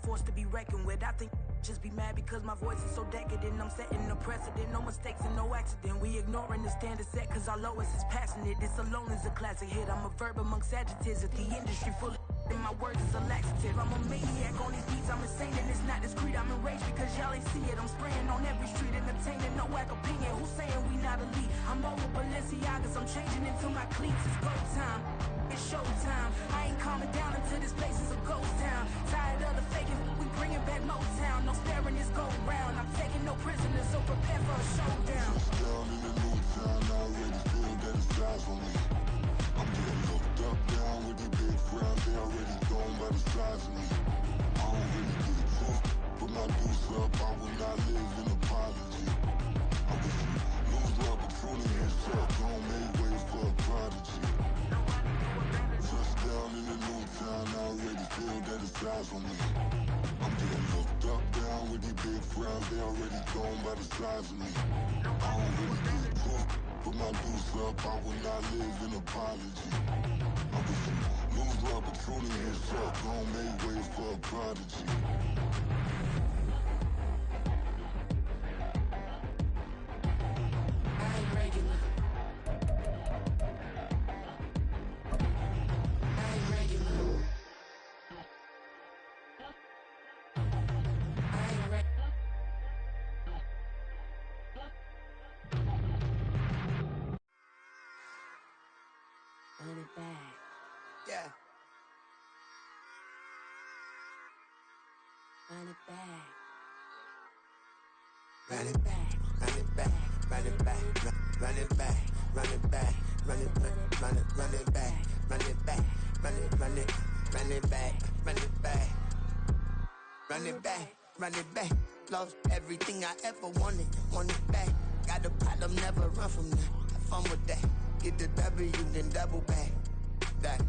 force to be reckoned with. I think just be mad because my voice is so decadent. I'm setting a precedent, no mistakes and no accident. We ignoring the standard set cause our lowest is passionate. This alone is a classic hit. I'm a verb amongst adjectives. If the industry full of and my words is a laxative. I'm a maniac on these beats, I'm insane and it's not discreet. I'm enraged because y'all ain't see it. I'm spraying on every street, entertaining, no whack opinion. Who's saying we not elite? I'm over Balenciagas, I'm changing into my cleats. It's go time, it's showtime. I ain't calming down until this place is a ghost town. Tired of the faking, we bringing back Motown. No sparing this go round. I'm taking no prisoners, so prepare for a showdown. Down in the new town, I already feel that it's eyes on me. I'm getting looked up, down with the big frowns. They already gone by the size of me. I don't really get a talk, put my deuce up. I will not live in apology. I wish you lose my opportunity and shut. Don't make way for a prodigy. Touchdown in the new town, I already feel that it's eyes on me. I'm getting looked up, down with the big frowns. They already gone by the size of me. I don't really get a talk, put my deuce up. I will not live in apology. I wish you lose my opportunity and shut. Don't make way for a prodigy. Run it back. Yeah. Run it back. Run it back, run it back, run it back, run it back, run it back, run it back, run it back, run it back, run it back, run it back, run it back, run it back. Lost everything I ever wanted it back. Got a problem, never run from that. Have fun with that. Get the W, then double back. That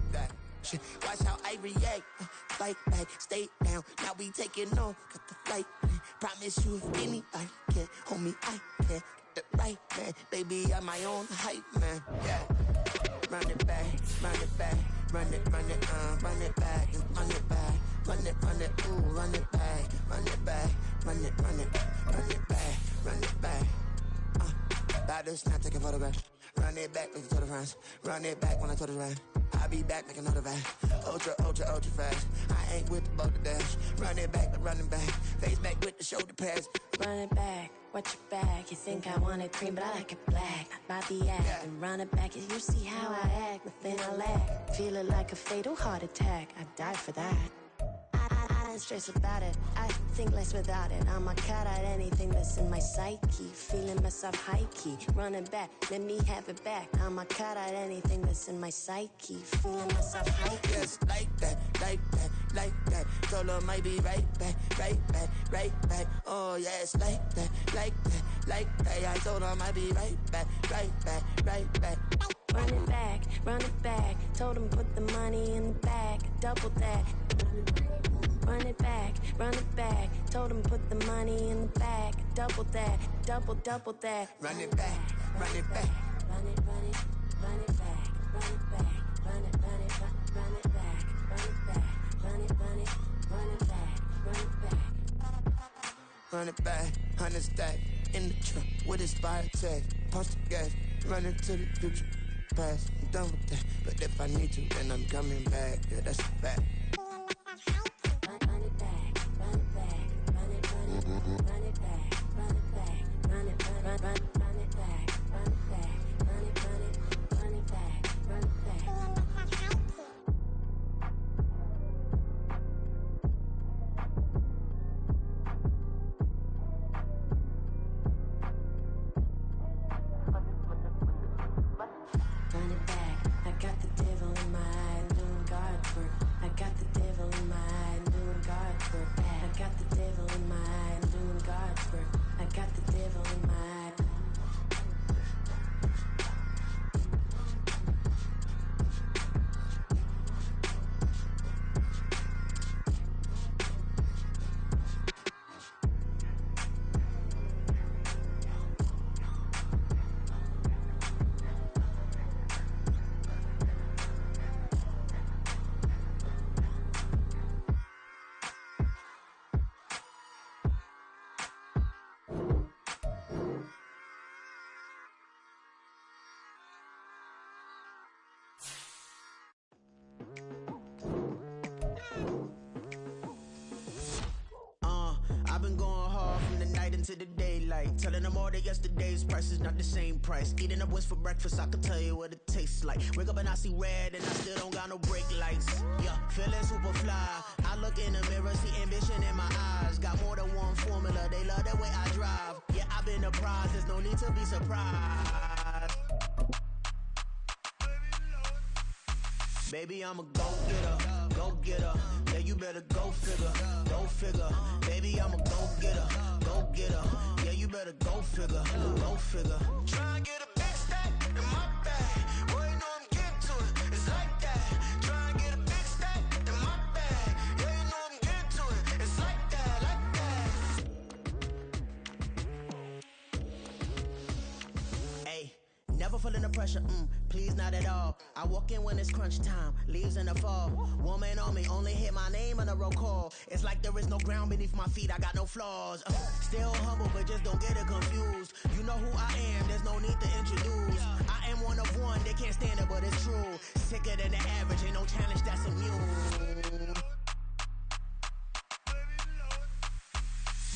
shit. Watch how I react. Fight back, stay down. Now we taking off. Got the flight plan. Promise you if anybody can, homie, I can. Get it right, man. Baby, I'm my own hype, man. Yeah. Run it back, run it back, run it back, and run it back, run it, ooh, run it back, run it back, run it back, run it back. About to snap, take a photograph. Run it back, make it to the friends. Run it back when I told it right. I'll be back, make another back. Ultra fast. I ain't with the boat to dash. Run it back, running back. Face back with the shoulder pads. Run it back, watch your back. You think I want it cream, but I like it black. Not by the act. Yeah. And run it back, you see how I act. Nothing I lack. Feel it like a fatal heart attack. I'd die for that. I don't stress about it. I think less without it. I'm a cut at anything that's in my psyche. Feeling myself high key. Running back, let me have it back. I'm a cut at anything that's in my psyche. Feeling myself high key. Yes, like that, like that, like that. Told her might be right back, right back, right back. Oh yes, like that, like that, like that. I told her might be right back, right back, right back. Run it back, run it back. Told him put the money in the bag. Double that. Run it back, run it back. Told him put the money in the bag. Double that, double that. Run it back, run it back. Run it, run it, run it back, run it back, run it, run it, run it back, run it back, run it, run it, run it back, run it back. Run it back, 100 stack in the truck with expired tag. Punch the gas, run into the future. Past, I'm done with that. But if I need to, then I'm coming back. Yeah, that's a fact. Run it back, run it back, run it, run it, run it back, run it back, run it, run it back, run it back, run it, run it back, run it back. Run it back, I got the devil in my eye, doing God's work. I got the devil in my eye, doing God's work. I got the devil in my eye, doing God's work. I got the devil in my eye. into the daylight. Telling them all that yesterday's price is not the same price. Eating up wings for breakfast, I can tell you what it tastes like. Wake up and I see red and I still don't got no brake lights. Yeah, feeling super fly. I look in the mirror, see ambition in my eyes. Got more than one formula, they love the way I drive. Yeah, I've been a prize, there's no need to be surprised. Baby, I'm a go-getter, go-getter. Yeah, you better go figure, go figure. Baby, I'm a go-getter, go-getter. Yeah, you better go figure, go figure. Try and get a big stack in my bag. Boy, you know I'm getting to it, it's like that. Try and get a big stack in my bag. Yeah, you know I'm getting to it, it's like that, like that. Hey. Never feeling the pressure, please not at all. I walk in when it's crunch time, leaves in the fall. Woman on me, only hit my name on a roll call. It's like there is no ground beneath my feet, I got no flaws. Still humble, but just don't get it confused. You know who I am, there's no need to introduce. I am one of one, they can't stand it, but it's true. Sicker than the average, ain't no challenge that's immune.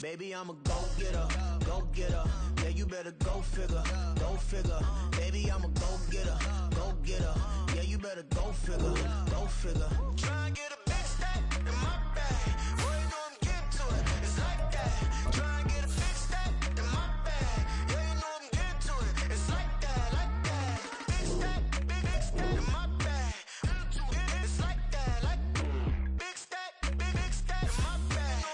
Baby, I'm a go-getter, go-getter. Yeah, you better go figure, go figure. Baby, I'm a go-getter, go-getter. Yeah, you better go figure, go figure. Try and get a big stack in my bag. Boy, you know I'm getting to it, it's like that. Try and get a big stack in my bag. Yeah, you know I'm getting to it, it's like that, like that. Big stack, big stack in my bag. It's like that, like big stack in my bag.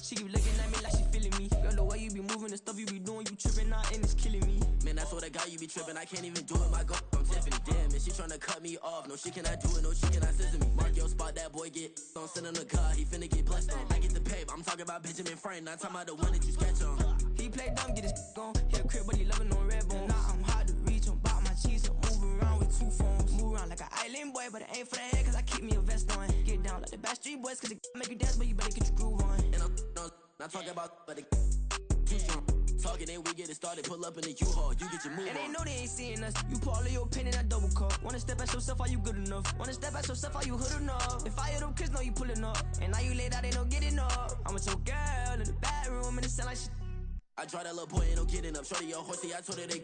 She keep looking at me like she feeling me. Girl, the way you be moving, the stuff you be doing, you tripping out and it's killing me. Man, I swear to God, you be tripping. I can't even do it. My girl, I'm Tiffany. Damn, and she tryna cut me off. No, she cannot do it. No, she cannot scissor me. Mark your spot, that boy get on. Send him the car, he finna get blessed on. I get the pay, but I'm talking about Benjamin Franklin. Not talking about the one that you sketch on. He play dumb, get his on. He a crib, but he loving on red bone. Now I'm hard to reach, I'm bout my cheese. I'm moving around with two phones. Move around like an island boy, but it ain't for the head, cause I keep me a vest on. Get down like the Backstreet Boys, cause it make you dance, but you better get your groove on. And I'm not talking about, but too strong. Talking and we get it started, pull up in the U-Haul, you get your move on. And they know they ain't seeing us. You put all of your pen in that double cup. Wanna step at yourself, are you good enough? Wanna step at yourself, are you hood enough? If I hear them kids know you pulling up, and now you laid out, they don't get enough. I'm with your girl in the bedroom, and it sound like shit. I draw that little boy, ain't no getting up. Shorty, your horsey, I told her they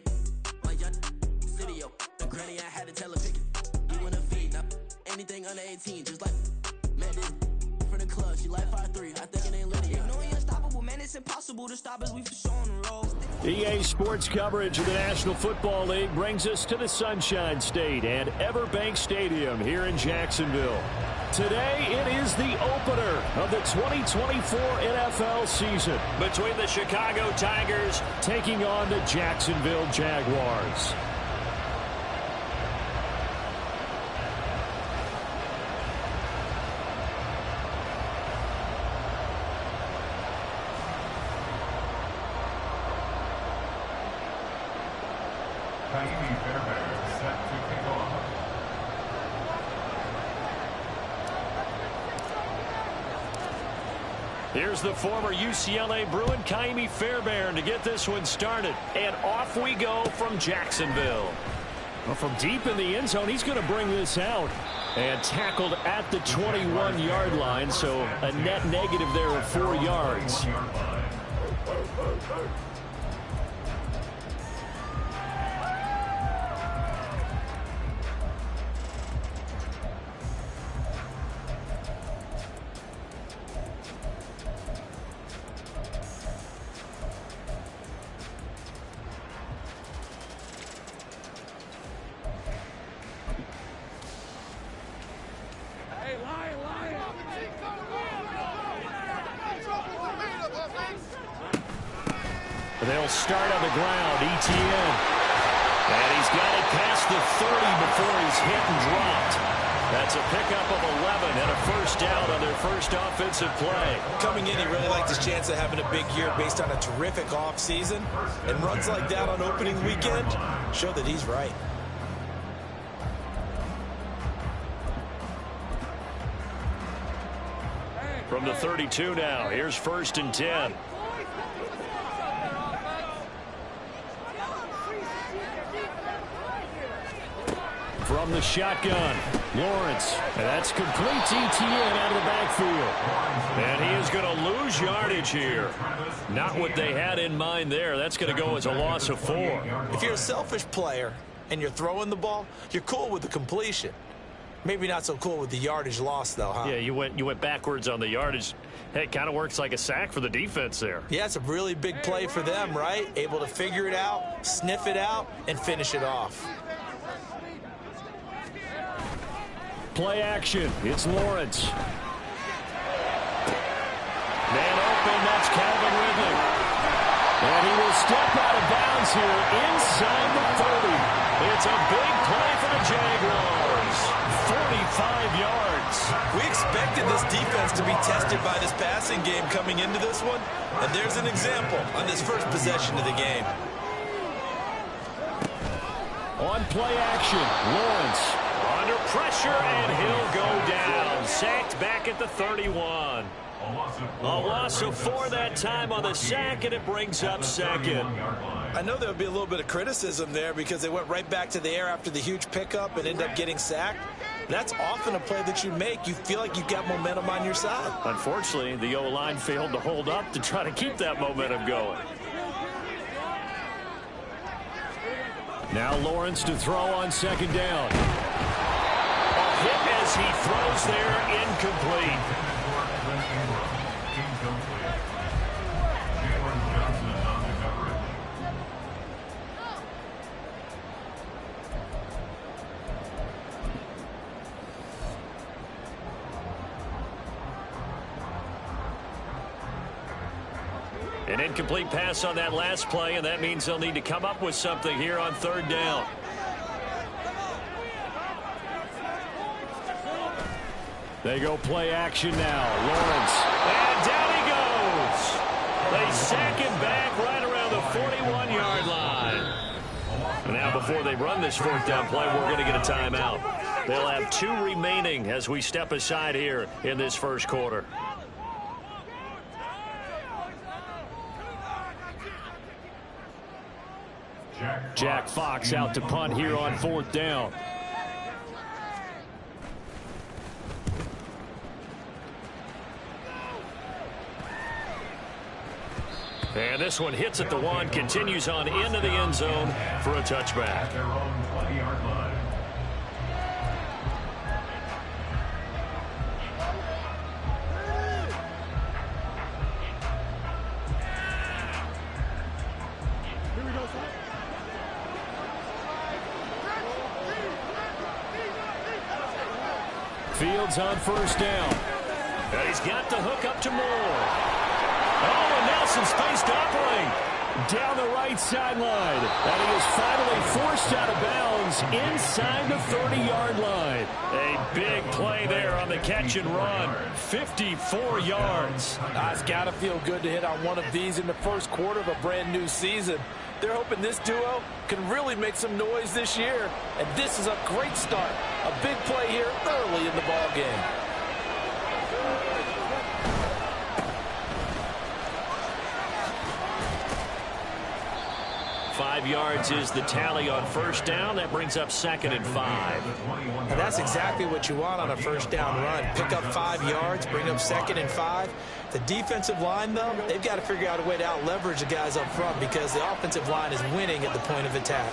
my young city, yo. The granny, I had to tell her pick it. You in a feed, now anything under 18, just like Madden. From the club, she like 5'3", I think it ain't Lydia. You know he unstoppable, man, it's impossible to stop us, we for sure on the road. EA Sports coverage of the National Football League brings us to the Sunshine State and Everbank Stadium here in Jacksonville. Today, it is the opener of the 2024 NFL season between the Chicago Tigers taking on the Jacksonville Jaguars. Here's the former UCLA Bruin, Kaimi Fairbairn, to get this one started. And off we go from Jacksonville. Well, from deep in the end zone, he's going to bring this out. And tackled at the 21-yard line, so a net negative there of 4 yards. They'll start on the ground, ETN. And he's got it past the 30 before he's hit and dropped. That's a pickup of 11 and a first down on their first offensive play. Coming in, he really liked his chance of having a big year based on a terrific offseason. And runs like that on opening weekend show that he's right. From the 32 now, here's 1st and 10. From the shotgun, Lawrence. And that's complete ETN out of the backfield. And he is going to lose yardage here. Not what they had in mind there. That's going to go as a loss of 4. If you're a selfish player and you're throwing the ball, you're cool with the completion. Maybe not so cool with the yardage loss, though, huh? Yeah, you went backwards on the yardage. Hey, it kind of works like a sack for the defense there. Yeah, it's a really big play for them, right? Able to figure it out, sniff it out, and finish it off. Play action. It's Lawrence. Man open. That's Calvin Ridley. And he will step out of bounds here inside the 30. It's a big play for the Jaguars. 45 yards. We expected this defense to be tested by this passing game coming into this one. And there's an example on this first possession of the game. On play action, Lawrence. Under pressure, and he'll go down. Sacked back at the 31. A loss of 4 that time on the sack, and it brings up 2nd. I know there would be a little bit of criticism there because they went right back to the air after the huge pickup and ended up getting sacked. That's often a play that you make. You feel like you've got momentum on your side. Unfortunately, the O-line failed to hold up to try to keep that momentum going. Now Lawrence to throw on 2nd down. A hit as he throws there, incomplete. An incomplete pass on that last play, and that means they'll need to come up with something here on 3rd down. They go play action now. Lawrence. And down he goes. They sack him back right around the 41-yard line. And now before they run this 4th down play, we're going to get a timeout. They'll have 2 remaining as we step aside here in this first quarter. Jack Fox out to punt here on 4th down. And this one hits at the 1, continues on into the end zone for a touchback. Fields on 1st down. And he's got the hook up to Moore. Oh, and Nelson's spaced opening down the right sideline. And he is finally forced out of bounds inside the 30-yard line. A big play there on the catch and run. 54 yards. It's got to feel good to hit on one of these in the first quarter of a brand new season. They're hoping this duo can really make some noise this year. And this is a great start. A big play here early in the ball game. Five yards is the tally on 1st down. That brings up 2nd and 5. And that's exactly what you want on a 1st down run. Pick up 5 yards, bring up 2nd and 5. The defensive line, though, they've got to figure out a way to out-leverage the guys up front because the offensive line is winning at the point of attack.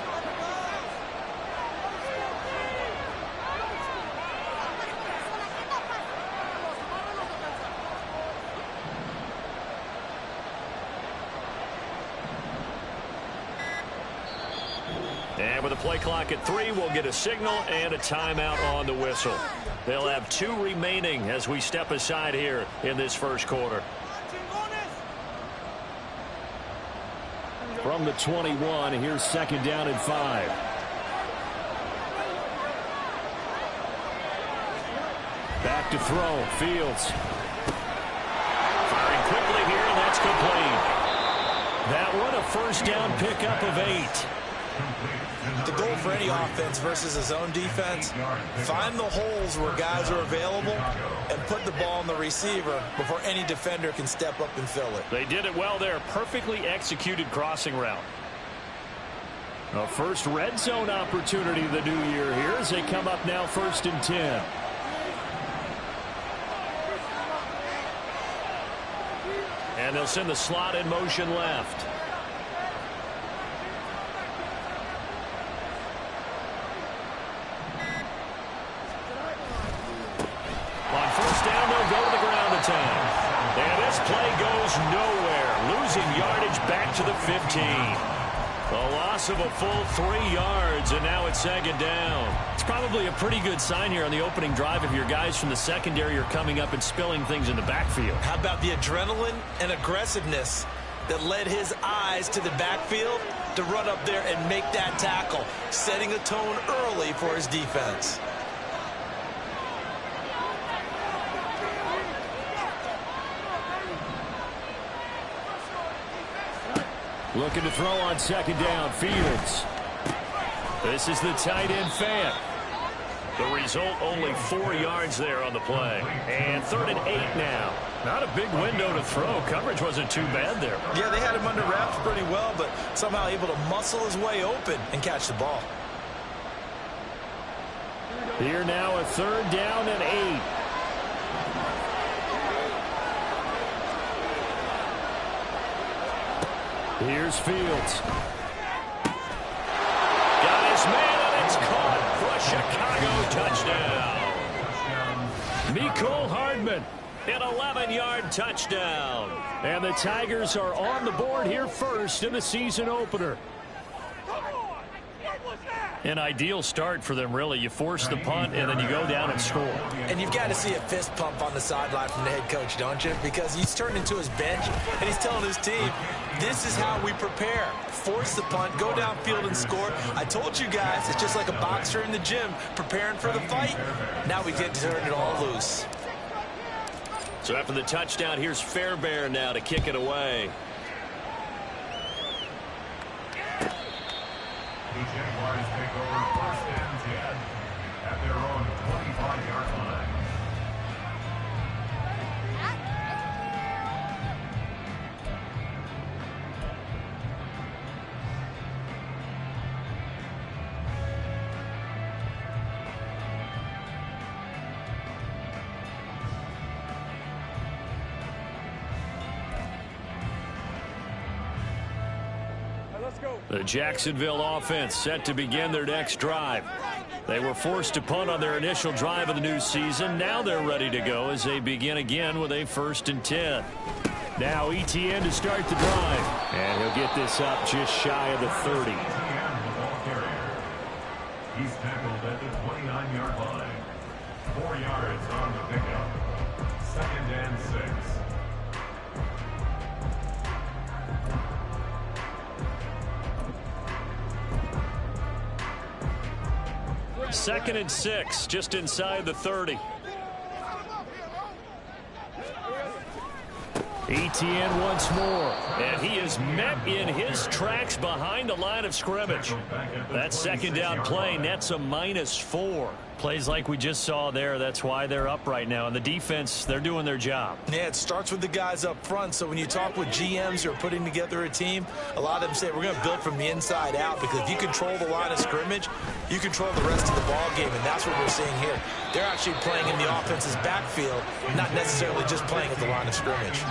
And with a play clock at 3, we'll get a signal and a timeout on the whistle. They'll have 2 remaining as we step aside here in this first quarter. From the 21, here's 2nd down and 5. to throw. Fields. Firing quickly here, and that's complete. That one a first down pickup of 8. The goal for any offense versus a zone defense, find the holes where guys are available and put the ball on the receiver before any defender can step up and fill it. They did it well there. Perfectly executed crossing route. A first red zone opportunity of the new year here as they come up now 1st and 10. And they'll send the slot in motion left. On first down, they'll go to the ground attack. And this play goes nowhere. Losing yardage back to the 15. A loss of a full 3 yards, and now it's 2nd down. It's probably a pretty good sign here on the opening drive if your guys from the secondary are coming up and spilling things in the backfield. How about the adrenaline and aggressiveness that led his eyes to the backfield to run up there and make that tackle, setting a tone early for his defense. Looking to throw on 2nd down. Fields. This is the tight end Fant. The result, only 4 yards there on the play. And 3rd and 8 now. Not a big window to throw. Coverage wasn't too bad there. Yeah, they had him under wraps pretty well, but somehow able to muscle his way open and catch the ball. Here now a 3rd down and 8. Here's Fields. Got his man, and it's caught for a Chicago touchdown. Mecole Hardman, an 11-yard touchdown. And the Tigers are on the board here first in the season opener. An ideal start for them, really. You force the punt, and then you go down and score. And you've got to see a fist pump on the sideline from the head coach, don't you? Because he's turned into his bench, and he's telling his team, this is how we prepare. Force the punt, go downfield and score. I told you guys, it's just like a boxer in the gym preparing for the fight. Now we get to turn it all loose. So after the touchdown, here's Fairbairn now to kick it away. The Jaguars take over 1st and 10 at their own 25-yard line. The Jacksonville offense set to begin their next drive. They were forced to punt on their initial drive of the new season. Now they're ready to go as they begin again with a 1st and 10. Now Etienne to start the drive. And he'll get this up just shy of the 30. He's tackled at the 29-yard line. 4 yards on the pickup. 2nd and 6. 2nd and 6, just inside the 30. Etienne once more, and he is met in his tracks behind the line of scrimmage. That 2nd down play nets a -4. Plays like we just saw there, that's why they're up right now. And the defense, they're doing their job. Yeah, it starts with the guys up front. So when you talk with GMs who are putting together a team, a lot of them say we're going to build from the inside out, because if you control the line of scrimmage, you control the rest of the ball game, and that's what we're seeing here. They're actually playing in the offense's backfield, not necessarily just playing at the line of scrimmage.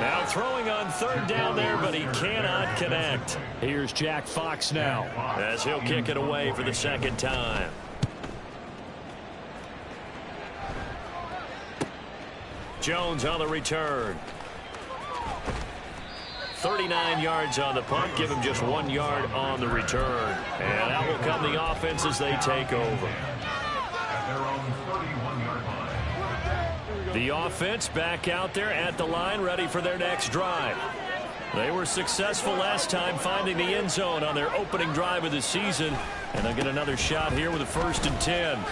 Now throwing on 3rd down there, but he cannot connect. Here's Jack Fox now as he'll kick it away for the 2nd time. Jones on the return. 39 yards on the punt. Give him just 1 yard on the return. And out will come the offense as they take over. At their own 31-yard line. The offense back out there at the line, ready for their next drive. They were successful last time finding the end zone on their opening drive of the season. And they'll get another shot here with a 1st and 10.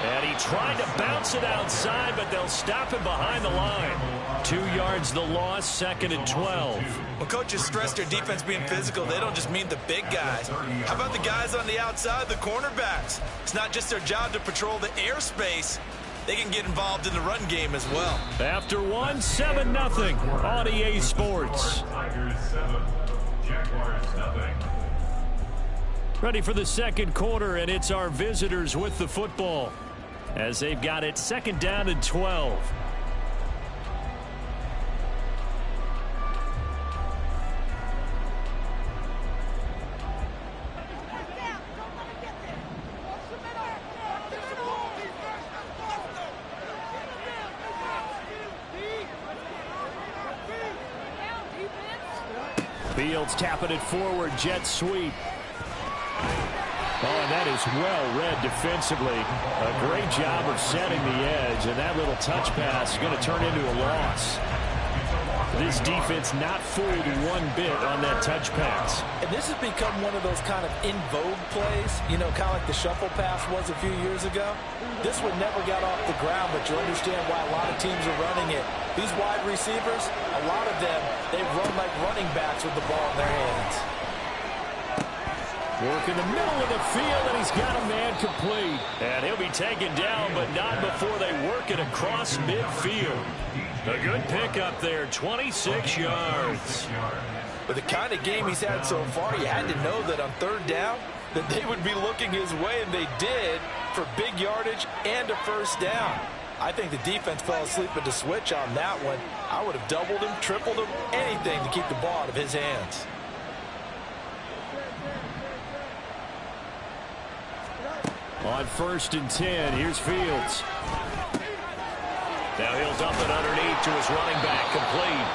And he tried to bounce it outside, but they'll stop him behind the line. 2 yards the loss, 2nd and 12. When coaches stress their defense being physical, they don't just mean the big guys. How about the guys on the outside, the cornerbacks? It's not just their job to patrol the airspace. They can get involved in the run game as well. After 1, 7-0 on EA Sports. Tigers 7, Jaguars nothing. Ready for the second quarter, and it's our visitors with the football as they've got it 2nd down and 12. Fields tapping it forward, jet sweep. Oh, and that is well read defensively. A great job of setting the edge, and that little touch pass is going to turn into a loss. This defense not fooled one bit on that touch pass. And this has become one of those kind of in vogue plays, you know, kind of like the shuffle pass was a few years ago. This one never got off the ground, but you understand why a lot of teams are running it. These wide receivers, a lot of them, they run like running backs with the ball in their hands. Work in the middle of the field, and he's got a man complete. And he'll be taken down, but not before they work it across midfield. A good pickup there, 26 yards. With the kind of game he's had so far, you had to know that on 3rd down, that they would be looking his way, and they did, for big yardage and a 1st down. I think the defense fell asleep at the switch on that one. I would have doubled him, tripled him, anything to keep the ball out of his hands. On 1st and 10, here's Fields. Now he'll dump it underneath to his running back, complete.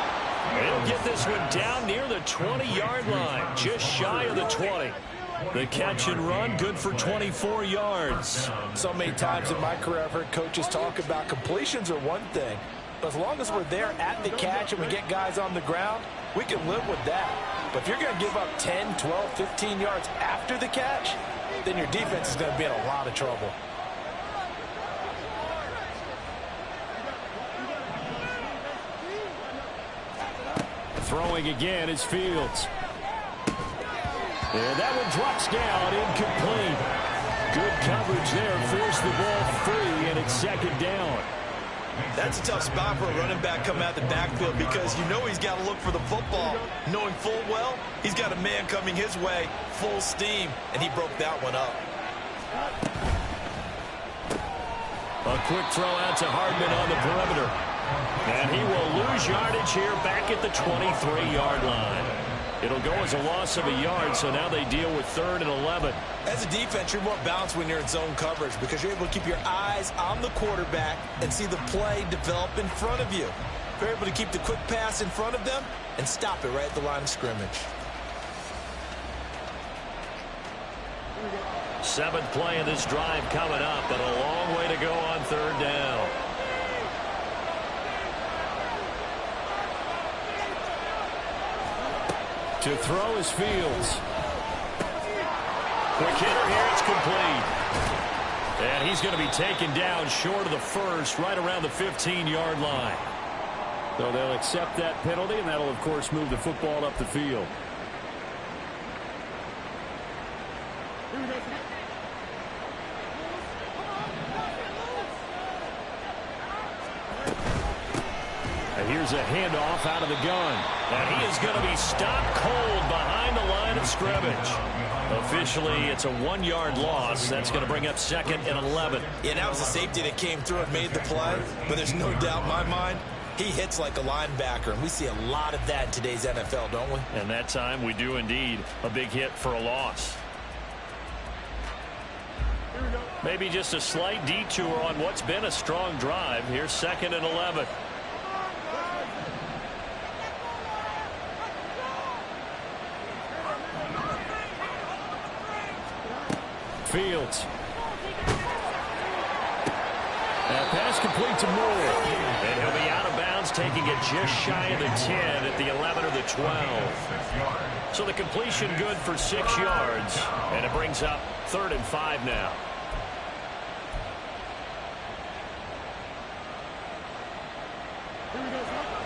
He'll get this one down near the 20-yard line, just shy of the 20. The catch and run, good for 24 yards. So many times in my career, I've heard coaches talk about completions are one thing, but as long as we're there at the catch and we get guys on the ground, we can live with that. But if you're going to give up 10, 12, 15 yards after the catch, then your defense is going to be in a lot of trouble. Throwing again is Fields. And that one drops down, incomplete. Good coverage there, forced the ball free, and it's 2nd down. That's a tough spot for a running back coming out the backfield because you know he's got to look for the football, knowing full well he's got a man coming his way, full steam, and he broke that one up. A quick throw out to Hardman on the perimeter. And he will lose yardage here back at the 23-yard line. It'll go as a loss of a yard, so now they deal with 3rd and 11. As a defense, you're more balanced when you're in zone coverage because you're able to keep your eyes on the quarterback and see the play develop in front of you. You're able to keep the quick pass in front of them and stop it right at the line of scrimmage. 7th play of this drive coming up, but a long way to go on 3rd down. To throw is Fields. Quick hitter here, it's complete. And he's going to be taken down short of the 1st, right around the 15-yard line. So they'll accept that penalty, and that'll, of course, move the football up the field. And here's a handoff out of the gun. And he is going to be stopped cold behind the line of scrimmage. Officially, it's a 1-yard loss. That's going to bring up 2nd and 11. Yeah, that was a safety that came through and made the play. But there's no doubt in my mind, he hits like a linebacker. And we see a lot of that in today's NFL, don't we? And that time we do indeed. A big hit for a loss. Maybe just a slight detour on what's been a strong drive. Here's 2nd and 11. Fields. That pass complete to Moore. And he'll be out of bounds, taking it just shy of the 10 at the 11 or the 12. So the completion good for 6 yards. And it brings up 3rd and 5 now.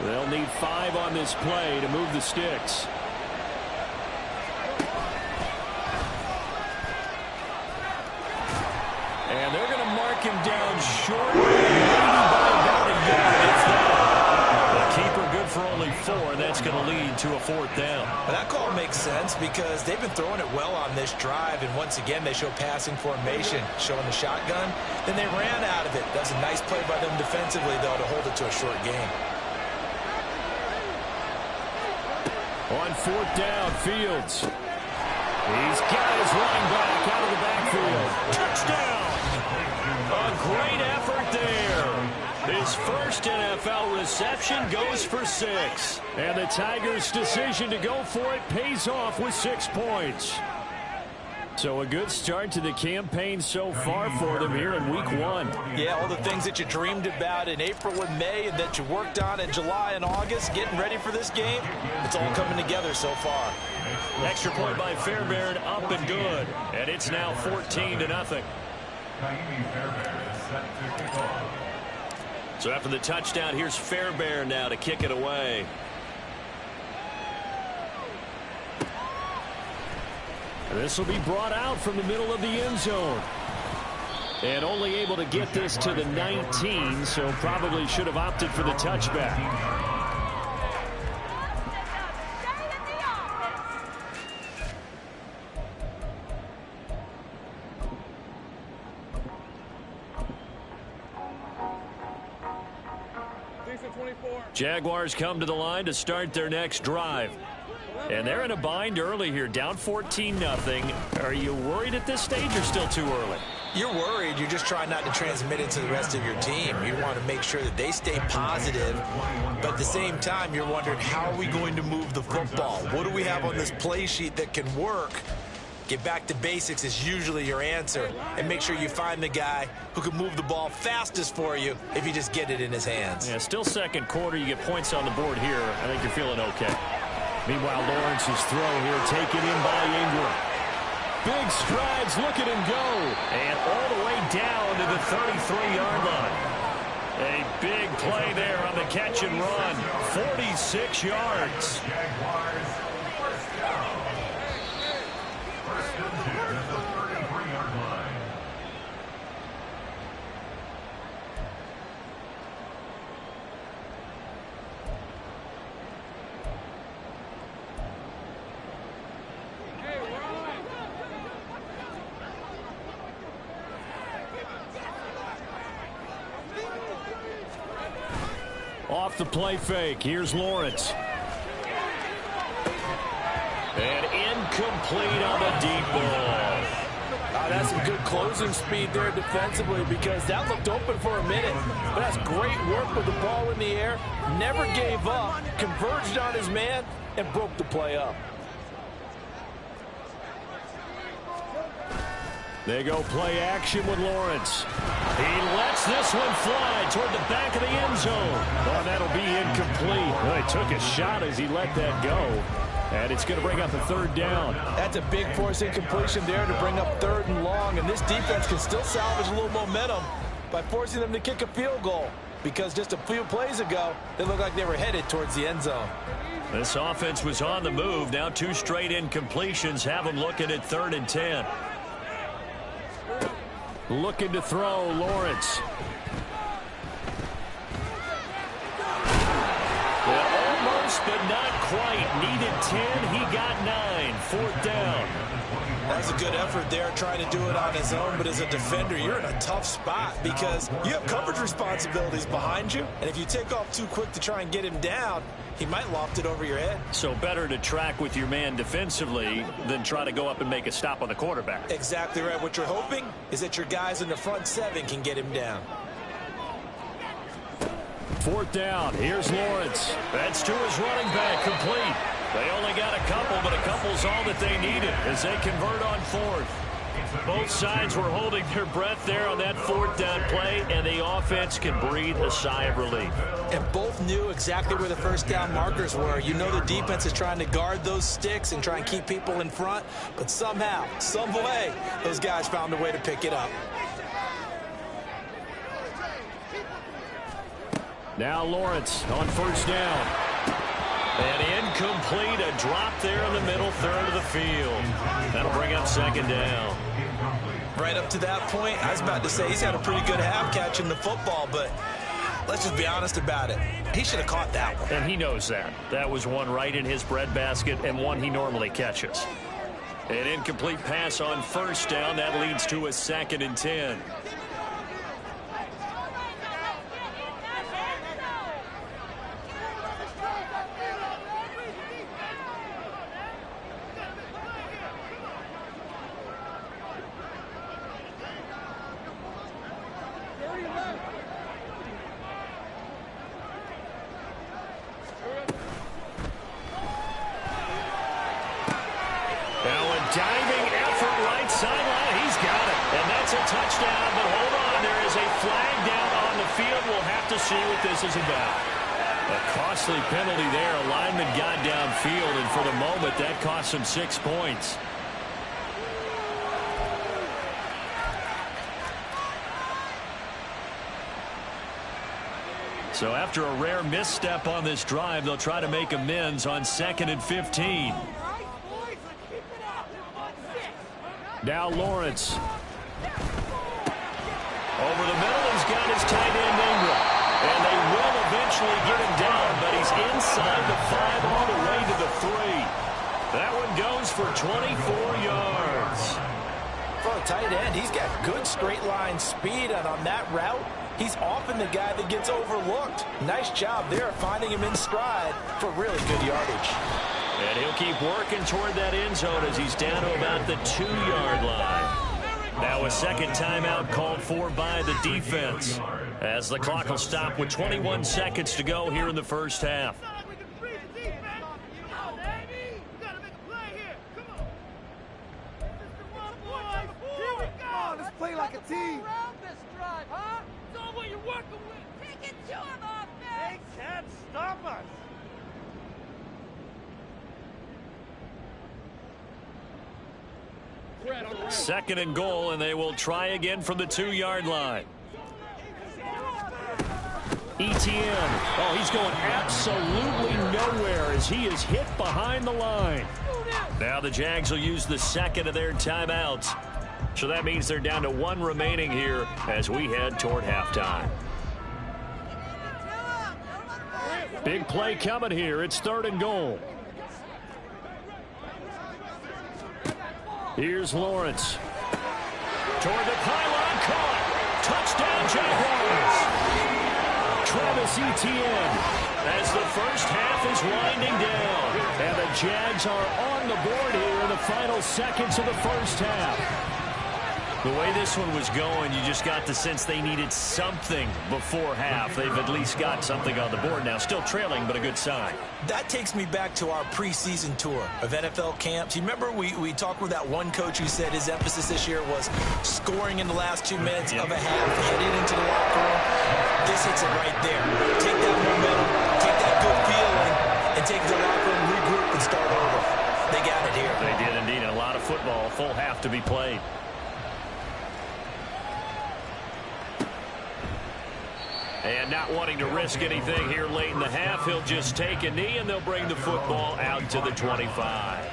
They'll need 5 on this play to move the sticks. And they're going to mark him down short, maybe by about a yard, if that. The keeper good for only 4, and that's going to lead to a 4th down. Well, that call makes sense because they've been throwing it well on this drive, and once again they show passing formation, showing the shotgun. Then they ran out of it. That's a nice play by them defensively, though, to hold it to a short game. On 4th down, Fields. He's got his running back out of the backfield. Touchdown! A great effort there. His first NFL reception goes for 6. And the Tigers' decision to go for it pays off with 6 points. So a good start to the campaign so far for them here in week 1. Yeah, all the things that you dreamed about in April and May and that you worked on in July and August, getting ready for this game, it's all coming together so far. Extra point by Fairbairn, up and good. And it's now 14-0. So after the touchdown, here's Fairbairn now to kick it away. This will be brought out from the middle of the end zone. And only able to get this to the 19, so probably should have opted for the touchback. Jaguars come to the line to start their next drive. And they're in a bind early here, down 14-0. Are you worried at this stage or still too early? You're worried. You're just trying not to transmit it to the rest of your team. You want to make sure that they stay positive. But at the same time, you're wondering, how are we going to move the football? What do we have on this play sheet that can work? Get back to basics is usually your answer. And make sure you find the guy who can move the ball fastest for you if you just get it in his hands. Yeah, still second quarter. You get points on the board here. I think you're feeling okay. Meanwhile, Lawrence's throw here taken in by Ingram. Big strides, look at him go. And all the way down to the 33-yard line. A big play there on the catch and run. 46 yards. Jaguars, first down. First and 10 at the 33-yard line. Off the play fake, here's Lawrence. And incomplete on the deep ball. That's some good closing speed there defensively because that looked open for a minute. But that's great work with the ball in the air. Never gave up, converged on his man, and broke the play up. They go play action with Lawrence. He lets this one fly toward the back of the end zone. Oh, that'll be incomplete. Well, he took a shot as he let that go. And it's going to bring up a 3rd down. That's a big force incompletion there to bring up 3rd and long. And this defense can still salvage a little momentum by forcing them to kick a field goal. Because just a few plays ago, they looked like they were headed towards the end zone. This offense was on the move. Now 2 straight incompletions have them looking at 3rd and 10. Looking to throw, Lawrence. Well, almost, but not quite. Needed 10, he got 9. 4th down. That's a good effort there, trying to do it on his own. But as a defender, you're in a tough spot because you have coverage responsibilities behind you. And if you take off too quick to try and get him down, he might loft it over your head. So better to track with your man defensively than try to go up and make a stop on the quarterback. Exactly right. What you're hoping is that your guys in the front 7 can get him down. 4th down. Here's Lawrence. That's to his running back, complete. They only got a couple, but a couple's all that they needed as they convert on 4th. Both sides were holding their breath there on that 4th down play, and the offense can breathe a sigh of relief. And both knew exactly where the first down markers were. You know the defense is trying to guard those sticks and try and keep people in front, but somehow, some way, those guys found a way to pick it up. Now Lawrence on first down. And incomplete, a drop there in the middle third of the field. That'll bring up second down. Right up to that point, I was about to say he's had a pretty good half catching the football, but let's just be honest about it. He should have caught that one. And he knows that. That was one right in his breadbasket and one he normally catches. An incomplete pass on first down. That leads to a 2nd and 10. Diving effort right sideline. He's got it. And that's a touchdown. But hold on. There is a flag down on the field. We'll have to see what this is about. A costly penalty there. A lineman got downfield. And for the moment, that cost him 6 points. So after a rare misstep on this drive, they'll try to make amends on 2nd and 15. Now Lawrence. Over the middle, he's got his tight end Ingram. And they will eventually get him down, but he's inside the 5 all the way to the 3. That one goes for 24 yards. For a tight end, he's got good straight line speed, and on that route, he's often the guy that gets overlooked. Nice job there finding him in stride for really good yardage. And he'll keep working toward that end zone as he's down to about the 2-yard line. Now a second timeout called for by the defense as the clock will stop with 21 seconds to go here in the first half. Let's play like a team. It's all what you're working with. Take it to him, offense. They can't stop us. Second and goal, and they will try again from the 2-yard line. Etienne. Oh, he's going absolutely nowhere as he is hit behind the line. Now the Jags will use the second of their timeouts. So that means they're down to 1 remaining here as we head toward halftime. Big play coming here. It's 3rd and goal. Here's Lawrence. Toward the pylon, caught. Touchdown, Jaguars. Travis Etienne as the first half is winding down. And the Jags are on the board here in the final seconds of the first half. The way this one was going, you just got the sense they needed something before half. They've at least got something on the board now. Still trailing, but a good sign. That takes me back to our preseason tour of NFL camps. You remember we talked with that one coach who said his emphasis this year was scoring in the last 2 minutes of a half, heading into the locker room. This hits it right there. Take that momentum, take that good feeling, and take the locker room, regroup, and start over. They got it here. They did indeed. And a lot of football, full half to be played. And not wanting to risk anything here late in the half, he'll just take a knee, and they'll bring the football out to the 25.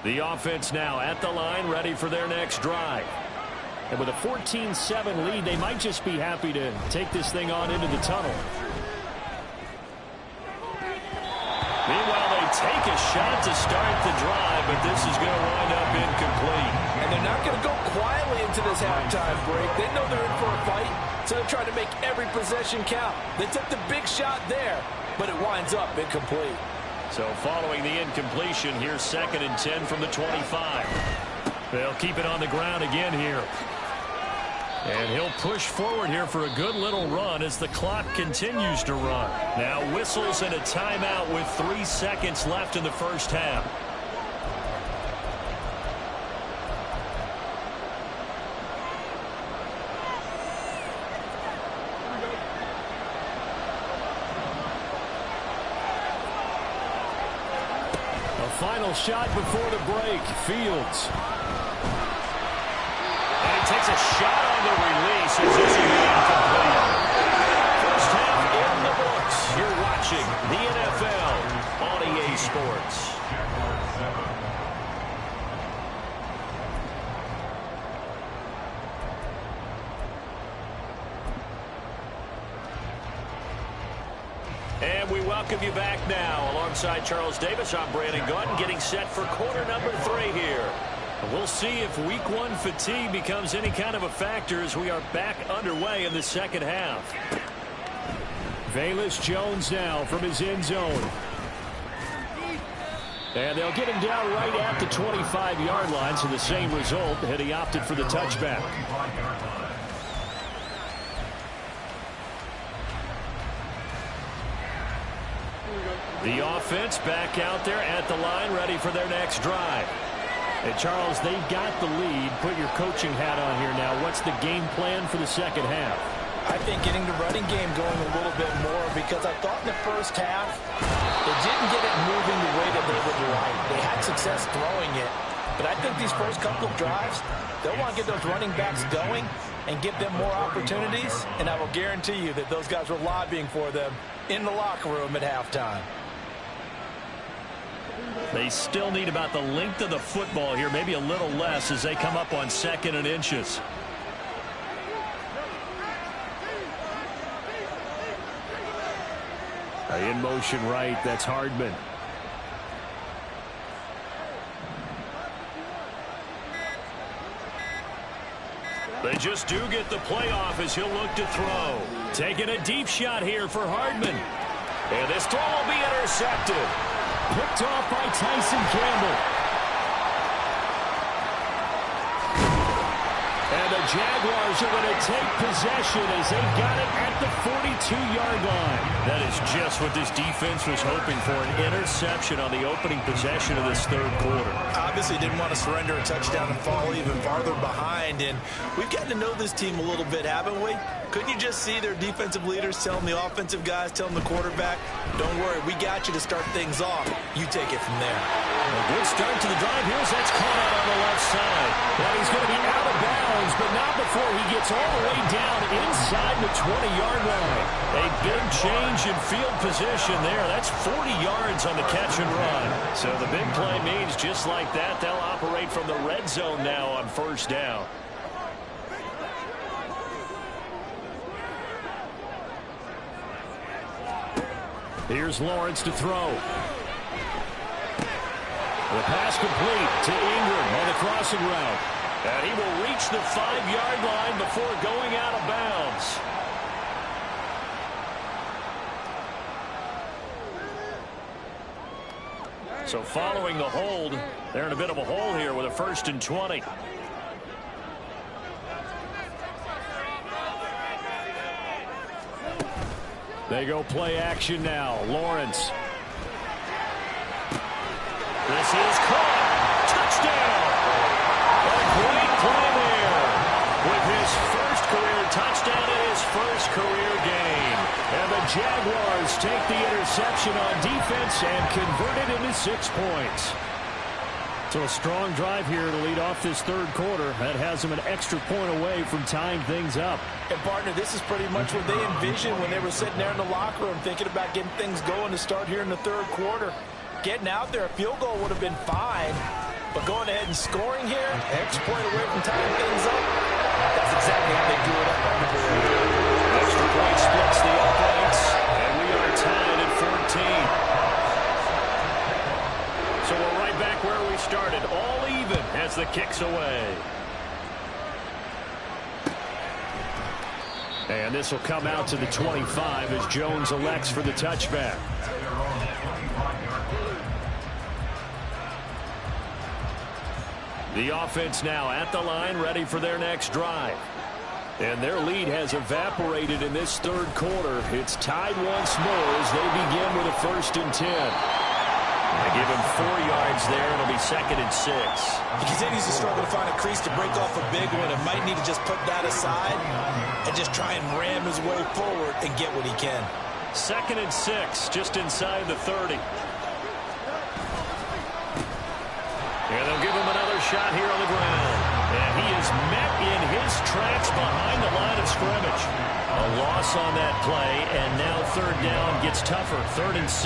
The offense now at the line, ready for their next drive. And with a 14-7 lead, they might just be happy to take this thing on into the tunnel. Meanwhile, they take a shot to start the drive, but this is going to wind up incomplete. And they're not going to go quietly into this halftime break. They know they're in for a fight, so they're trying to make every possession count. They took the big shot there, but it winds up incomplete. So following the incompletion, here's 2nd and 10 from the 25. They'll keep it on the ground again here. And he'll push forward here for a good little run as the clock continues to run. Now whistles and a timeout with 3 seconds left in the first half. final shot before the break. Fields. And he takes a shot on the release. As this will be incomplete. First half in the books. You're watching the NFL on EA Sports. And we welcome you back now. Alongside Charles Davis, I'm Brandon Gaudin, getting set for quarter number 3 here. We'll see if week 1 fatigue becomes any kind of a factor as we are back underway in the second half. Velus Jones now from his end zone. And they'll get him down right at the 25-yard line, so the same result, and he opted for the touchback. The offense back out there at the line, ready for their next drive. And Charles, they've got the lead. Put your coaching hat on here now. What's the game plan for the second half? I think getting the running game going a little bit more, because I thought in the first half they didn't get it moving the way that they would like. They had success throwing it. But I think these first couple of drives, they'll want to get those running backs going and give them more opportunities. And I will guarantee you that those guys were lobbying for them in the locker room at halftime. They still need about the length of the football here, maybe a little less as they come up on 2nd and inches. In motion right, that's Hardman. They just do get the playoff as he'll look to throw. Taking a deep shot here for Hardman. And this throw will be intercepted. Picked off by Tyson Campbell. And the Jaguars are going to take possession as they've got it at the 42-yard line. That is just what this defense was hoping for, an interception on the opening possession of this third quarter. Obviously didn't want to surrender a touchdown and fall even farther behind, and we've gotten to know this team a little bit, haven't we? Couldn't you just see their defensive leaders telling the offensive guys, telling the quarterback, don't worry, we got you to start things off. You take it from there. A good start to the drive. Here's that's caught out on the left side. Well, he's going to be out of bounds, but not before he gets all the way down inside the 20-yard line. A big change in field position there. That's 40 yards on the catch and run. So the big play means just like that, they'll operate from the red zone now on first down. Here's Lawrence to throw. The pass complete to Ingram on the crossing route. And he will reach the 5-yard line before going out of bounds. So following the hold, they're in a bit of a hole here with a 1st and 20. They go play action now. Lawrence. This is caught. Touchdown. A great play there. With his first career touchdown in his first career game. And the Jaguars take the interception on defense and convert it into 6 points. So a strong drive here to lead off this third quarter. That has them an extra point away from tying things up. And, partner, this is pretty much what they envisioned when they were sitting there in the locker room thinking about getting things going to start here in the third quarter. Getting out there, a field goal would have been fine. But going ahead and scoring here, extra point away from tying things up, that's exactly how they do it up on the board. Extra point splits the uprights, and we are tied at 14. So we're right back where we started, all even as the kick's away. And this will come out to the 25 as Jones elects for the touchback. The offense now at the line, ready for their next drive. And their lead has evaporated in this third quarter. It's tied once more as they begin with a 1st and 10. They give him 4 yards there. It'll be 2nd and 6. He continues to struggle to find a crease to break off a big one and might need to just put that aside and just try and ram his way forward and get what he can. 2nd and 6, just inside the 30. shot here on the ground. And he is met in his tracks behind the line of scrimmage. A loss on that play, and now third down gets tougher. 3rd and 6.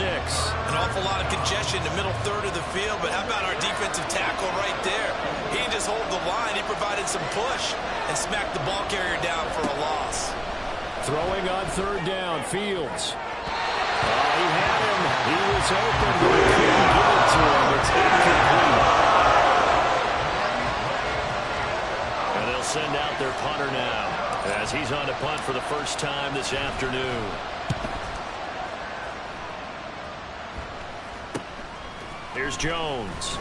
An awful lot of congestion in the middle third of the field, but how about our defensive tackle right there? He didn't just hold the line, he provided some push and smacked the ball carrier down for a loss. Throwing on 3rd down, Fields. He had him. He was open, but he couldn't get it to him. It's incomplete. And they'll send out their punter now as he's on to punt for the first time this afternoon. Here's Jones.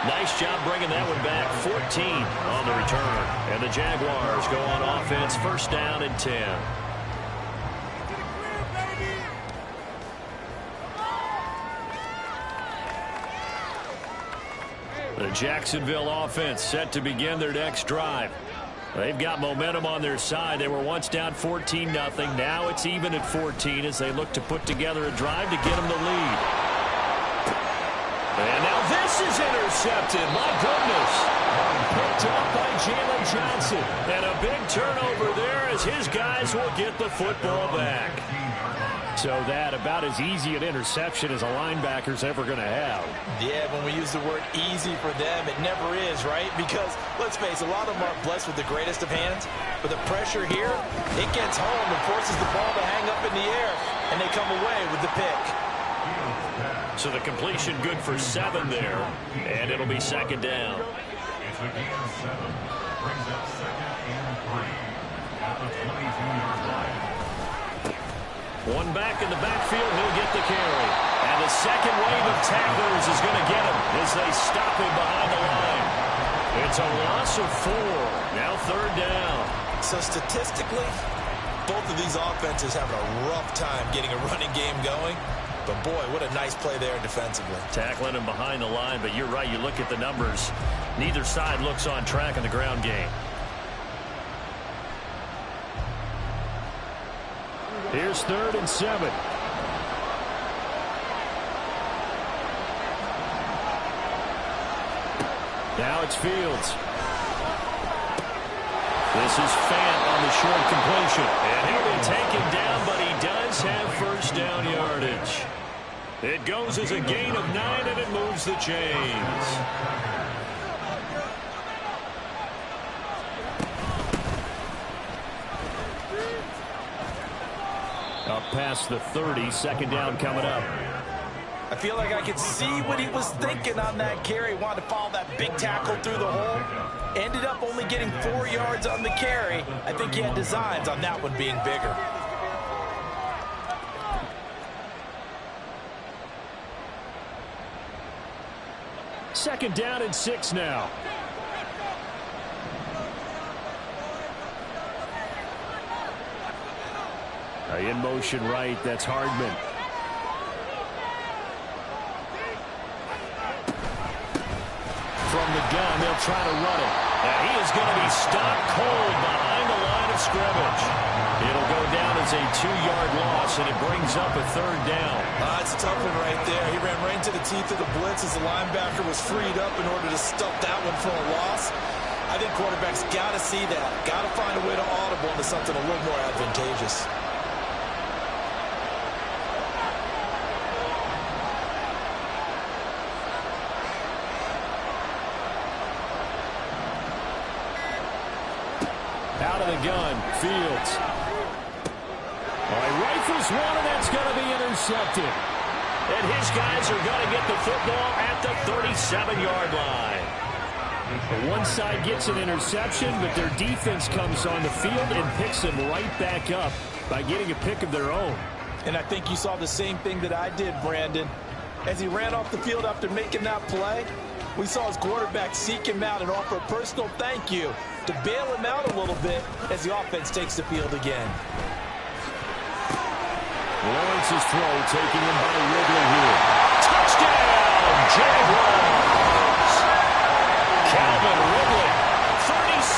Nice job bringing that one back. 14 on the return. And the Jaguars go on offense, 1st down and 10. The Jacksonville offense set to begin their next drive. They've got momentum on their side. They were once down 14-0. Now it's even at 14 as they look to put together a drive to get them the lead. And now this is intercepted. My goodness. Picked up by Jalen Johnson. And a big turnover there as his guys will get the football back. So that about as easy an interception as a linebacker's ever going to have. Yeah, when we use the word easy for them, it never is, right? Because, let's face it, a lot of them aren't blessed with the greatest of hands. But the pressure here, it gets home and forces the ball to hang up in the air, and they come away with the pick. So the completion good for 7 there, and it'll be 2nd down. It's a gain of 7. Brings up 2nd and 3 at the 22-yard line. One back in the backfield, he'll get the carry. And the second wave of tacklers is going to get him as they stop him behind the line. It's a loss of 4. Now 3rd down. So statistically, both of these offenses have a rough time getting a running game going. But boy, what a nice play there defensively. Tackling him behind the line, but you're right, you look at the numbers. Neither side looks on track in the ground game. Here's 3rd and 7. Now it's Fields. This is Fant on the short completion. And he'll be taken down, but he does have 1st down yardage. It goes as a gain of 9, and it moves the chains. Up past the 30, 2nd down coming up. I feel like I could see what he was thinking on that carry. Wanted to follow that big tackle through the hole. Ended up only getting 4 yards on the carry. I think he had designs on that one being bigger. Second down and 6 now. In motion right, that's Hardman. From the gun, they'll try to run it. And he is going to be stopped cold behind the line of scrimmage. It'll go down as a 2-yard loss, and it brings up a 3rd down. It's a tough one right there. He ran right into the teeth of the blitz as the linebacker was freed up in order to stuff that one for a loss. I think quarterbacks got to see that. Got to find a way to audible into something a little more advantageous. Out of the gun, Fields. He rifles one, and that's going to be intercepted. And his guys are going to get the football at the 37-yard line. One side gets an interception, but their defense comes on the field and picks them right back up by getting a pick of their own. And I think you saw the same thing that I did, Brandon. As he ran off the field after making that play, we saw his quarterback seek him out and offer a personal thank you to bail him out a little bit as the offense takes the field again. Lawrence's throw taking him by Ridley here. Touchdown, Jaguars! Calvin Ridley, 37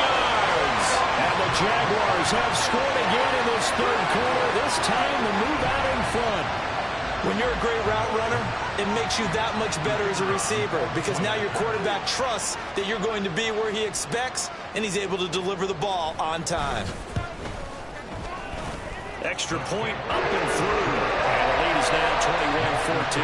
yards. And the Jaguars have scored again in this 3rd quarter. This time to move out in front. When you're a great route runner, it makes you that much better as a receiver because now your quarterback trusts that you're going to be where he expects, and he's able to deliver the ball on time. Extra point up and through. And the lead is now 21-14.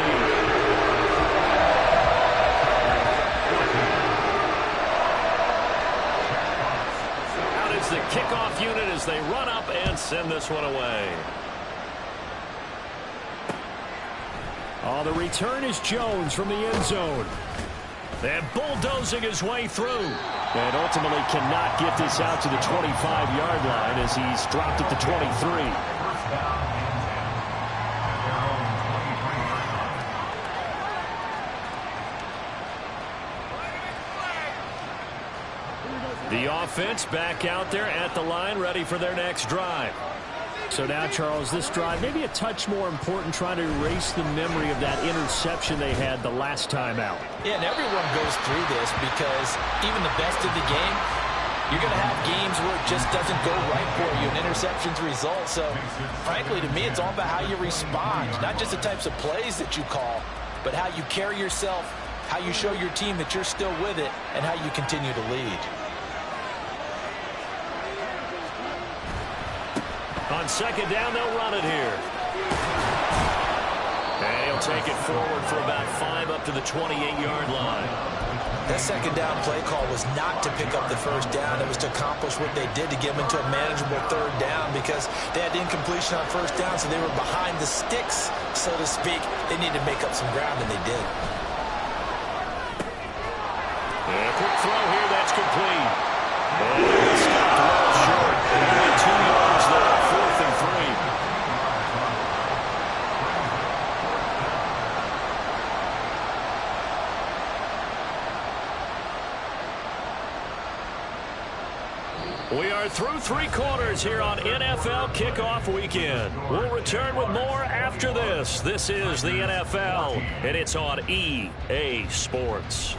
Out is the kickoff unit as they run up and send this one away. Oh, the return is Jones from the end zone. And bulldozing his way through. And ultimately cannot get this out to the 25-yard line as he's dropped at the 23. The offense back out there at the line, ready for their next drive. So now, Charles, this drive maybe a touch more important, trying to erase the memory of that interception they had the last time out. Yeah, and everyone goes through this because even the best of the game, you're going to have games where it just doesn't go right for you, and interceptions result. So, frankly, to me, it's all about how you respond, not just the types of plays that you call, but how you carry yourself, how you show your team that you're still with it, and how you continue to lead. On second down, they'll run it here. And he'll take it forward for about 5 up to the 28-yard line. That second down play call was not to pick up the first down. It was to accomplish what they did to get them into a manageable third down because they had incompletion on first down, so they were behind the sticks, so to speak. They needed to make up some ground, and they did. And a quick throw here, that's complete. And it's stopped well short. 2 yards there. 4th and 3. We are through 3 quarters here on NFL Kickoff Weekend. We'll return with more after this. This is the NFL, and it's on EA Sports.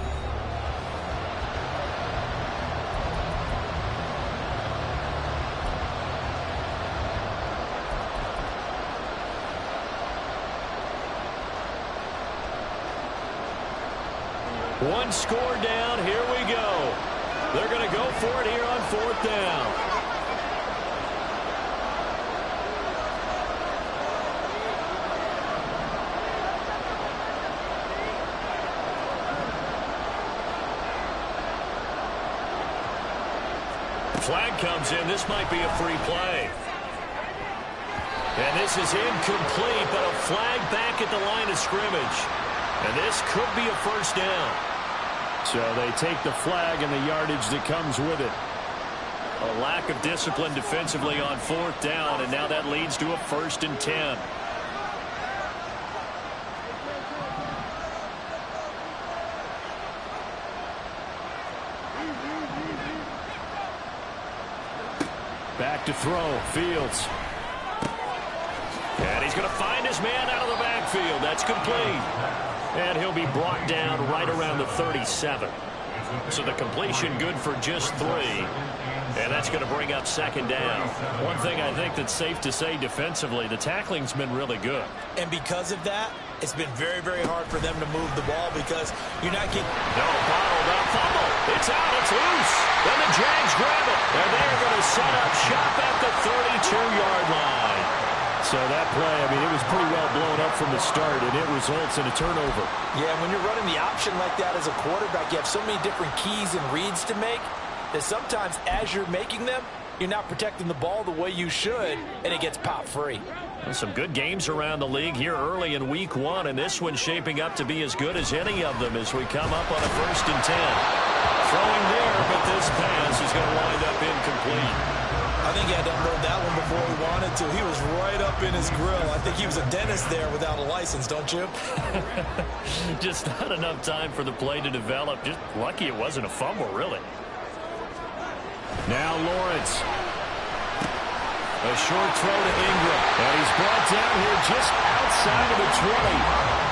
One score down. Here we go. They're going to go for it here on 4th down. Flag comes in. This might be a free play. And this is incomplete, but a flag back at the line of scrimmage. And this could be a first down. So they take the flag and the yardage that comes with it. A lack of discipline defensively on 4th down, and now that leads to a 1st and 10. Back to throw, Fields. And he's going to find his man out of the backfield. That's complete. And he'll be brought down right around the 37. So the completion good for just 3. And that's going to bring up 2nd down. One thing I think that's safe to say defensively, the tackling's been really good. And because of that, it's been very, very hard for them to move the ball because you're not getting... No, bottled up, fumble. It's out, it's loose. And the Jags grab it. And they're going to set up shop at the 32-yard line. So that play, I mean, it was pretty well blown up from the start, and it results in a turnover. Yeah, when you're running the option like that as a quarterback, you have so many different keys and reads to make that sometimes as you're making them, you're not protecting the ball the way you should, and it gets pop free. Well, some good games around the league here early in week 1, and this one's shaping up to be as good as any of them as we come up on a 1st and 10. Throwing there, but this pass is going to wind up incomplete. I think he had to unload that one before he wanted to. He was right up in his grill. I think he was a dentist there without a license, don't you? Just not enough time for the play to develop. Just lucky it wasn't a fumble, really. Now Lawrence. A short throw to Ingram. And he's brought down here just outside of the 20.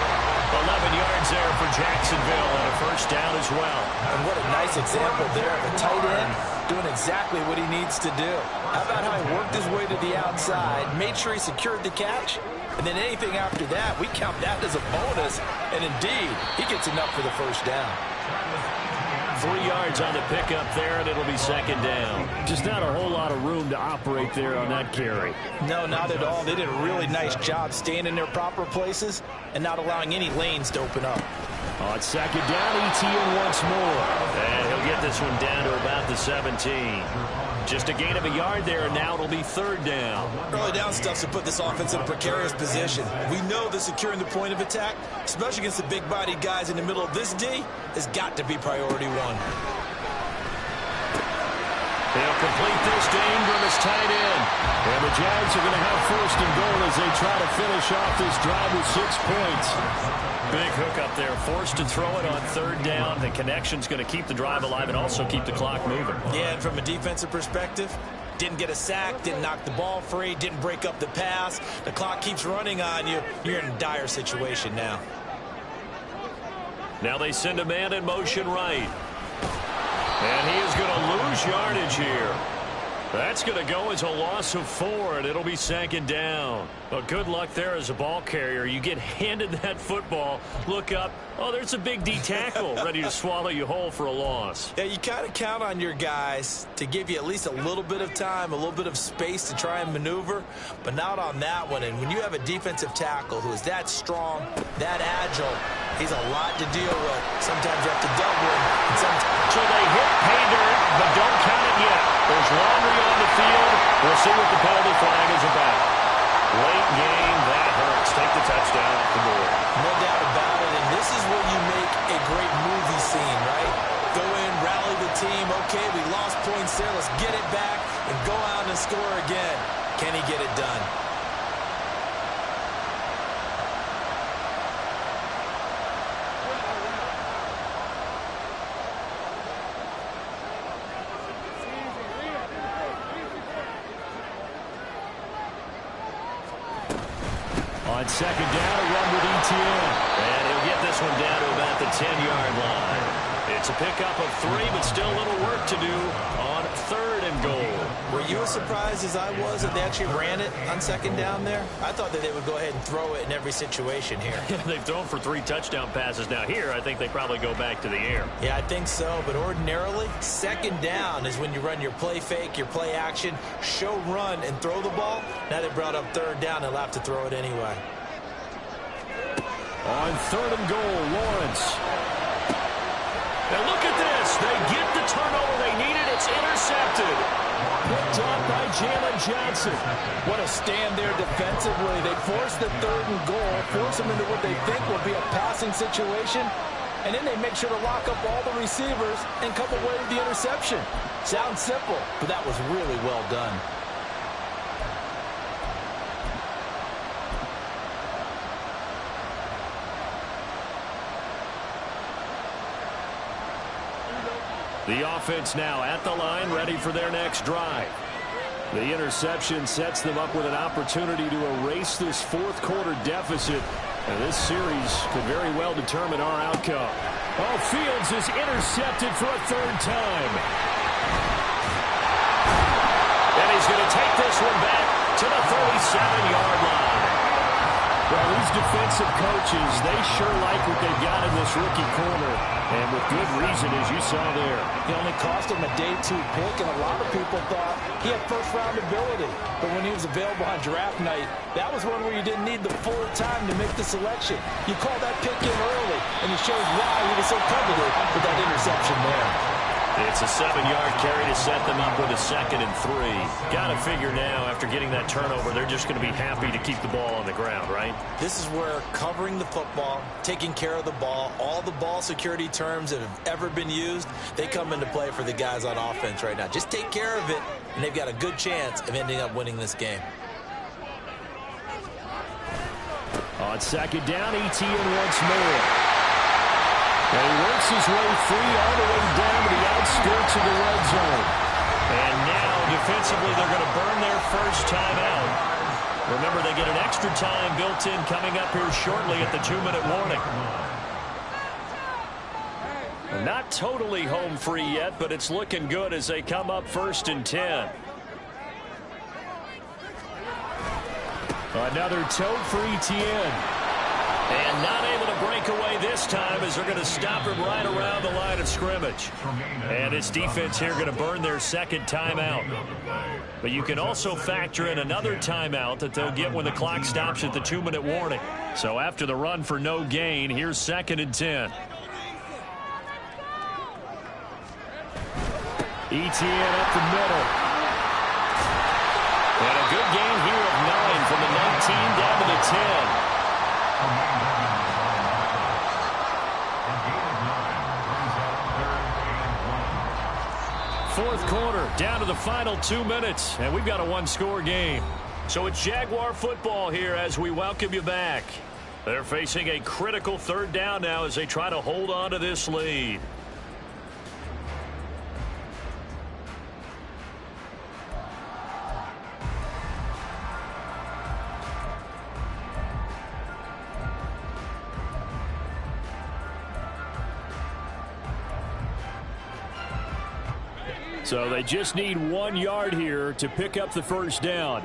11 yards there for Jacksonville and a 1st down as well. And what a nice example there of a tight end doing exactly what he needs to do. How about how he worked his way to the outside, made sure he secured the catch, and then anything after that, we count that as a bonus. And indeed, he gets enough for the first down. 3 yards on the pickup there, and it'll be second down. Just not a whole lot of room to operate there on that carry. No, not at all. They did a really nice job staying in their proper places and not allowing any lanes to open up. On second down, ETN once more. And he'll get this one down to about the 17. Just a gain of a yard there, and now it'll be third down. Early down stuff to put this offense in a precarious position. We know that securing the point of attack, especially against the big-bodied guys in the middle of this D, has got to be priority one. They'll complete this to Ingram as tight end. And the Jags are going to have first and goal as they try to finish off this drive with 6 points. Big hook up there, forced to throw it on third down. The connection's going to keep the drive alive and also keep the clock moving. Yeah, and from a defensive perspective, didn't get a sack, didn't knock the ball free, didn't break up the pass. The clock keeps running on you. You're in a dire situation now. Now they send a man in motion right. And he is going to lose yardage here. That's going to go as a loss of 4, and it'll be second down. But good luck there as a ball carrier. You get handed that football, look up, oh, there's a big D tackle ready to swallow you whole for a loss. Yeah, you kind of count on your guys to give you at least a little bit of time, a little bit of space to try and maneuver, but not on that one. And when you have a defensive tackle who is that strong, that agile, he's a lot to deal with. Sometimes you have to double him. And so they hit pay dirt, but don't count it yet. There's laundry on the field. We'll see what the penalty flag is about. Late game, that hurts. Take the touchdown off the board. No doubt about it, and this is where you make a great movie scene, right? Go in, rally the team. Okay, we lost points there. Let's get it back and go out and score again. Can he get it done? On second down, a run with ETN. And he'll get this one down to about the 10-yard line. It's a pickup of 3, but still a little work to do on third and goal. Were you as surprised as I was that they actually ran it on second down there? I thought that they would go ahead and throw it in every situation here. They've thrown for 3 touchdown passes. Now here, I think they probably go back to the air. Yeah, I think so. But ordinarily, second down is when you run your play fake, your play action, show run, and throw the ball. Now they brought up third down. They'll have to throw it anyway. On third and goal, Lawrence. Now look at this. They get the turnover they needed. It's intercepted. Picked off by Jalen Johnson. What a stand there defensively. They force the third and goal, force them into what they think will be a passing situation, and then they make sure to lock up all the receivers and come away with the interception. Sounds simple, but that was really well done. The offense now at the line, ready for their next drive. The interception sets them up with an opportunity to erase this fourth quarter deficit. And this series could very well determine our outcome. Oh, Fields is intercepted for a third time. And he's going to take this one back to the 37-yard line. Well, these defensive coaches, they sure like what they've got in this rookie corner. And with good reason, as you saw there. He only cost him a day 2 pick, and a lot of people thought he had first-round ability. But when he was available on draft night, that was one where you didn't need the full time to make the selection. You called that pick in early, and it shows why he was so coveted with that interception there. It's a 7-yard carry to set them up with a 2nd and 3. Got to figure now, after getting that turnover, they're just going to be happy to keep the ball on the ground, right? This is where covering the football, taking care of the ball, all the ball security terms that have ever been used, they come into play for the guys on offense right now. Just take care of it, and they've got a good chance of ending up winning this game. On second down, ETN once more. And he works his way free all the way down to the outskirts of the red zone. And now, defensively, they're going to burn their first time out. Remember, they get an extra time built in coming up here shortly at the 2-minute warning. Not totally home free yet, but it's looking good as they come up 1st and 10. Another tote for Etienne. And not able to break away this time as they're going to stop him right around the line of scrimmage. And this defense here going to burn their second timeout. But you can also factor in another timeout that they'll get when the clock stops at the 2-minute warning. So after the run for no gain, here's 2nd and 10. Etienne up the middle. And a good gain here of 9 from the 19 down to the 10. Fourth quarter, down to the final 2 minutes, and we've got a one-score game. So it's Jaguar football here as we welcome you back. They're facing a critical 3rd down now as they try to hold on to this lead. So they just need 1 yard here to pick up the first down.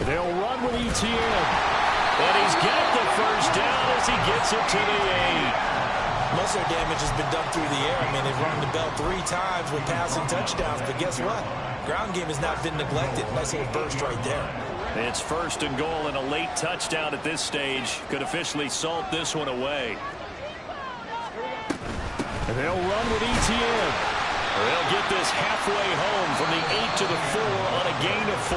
They'll run with Etienne. And he's got the first down as he gets it to the 8. Most of their damage has been done through the air. I mean, they've rung the bell 3 times with passing touchdowns, but guess what? Ground game has not been neglected. Nice little burst right there. It's 1st and goal, and a late touchdown at this stage could officially salt this one away. And they'll run with Etienne. They'll get this halfway home from the 8 to the 4 on a gain of 4.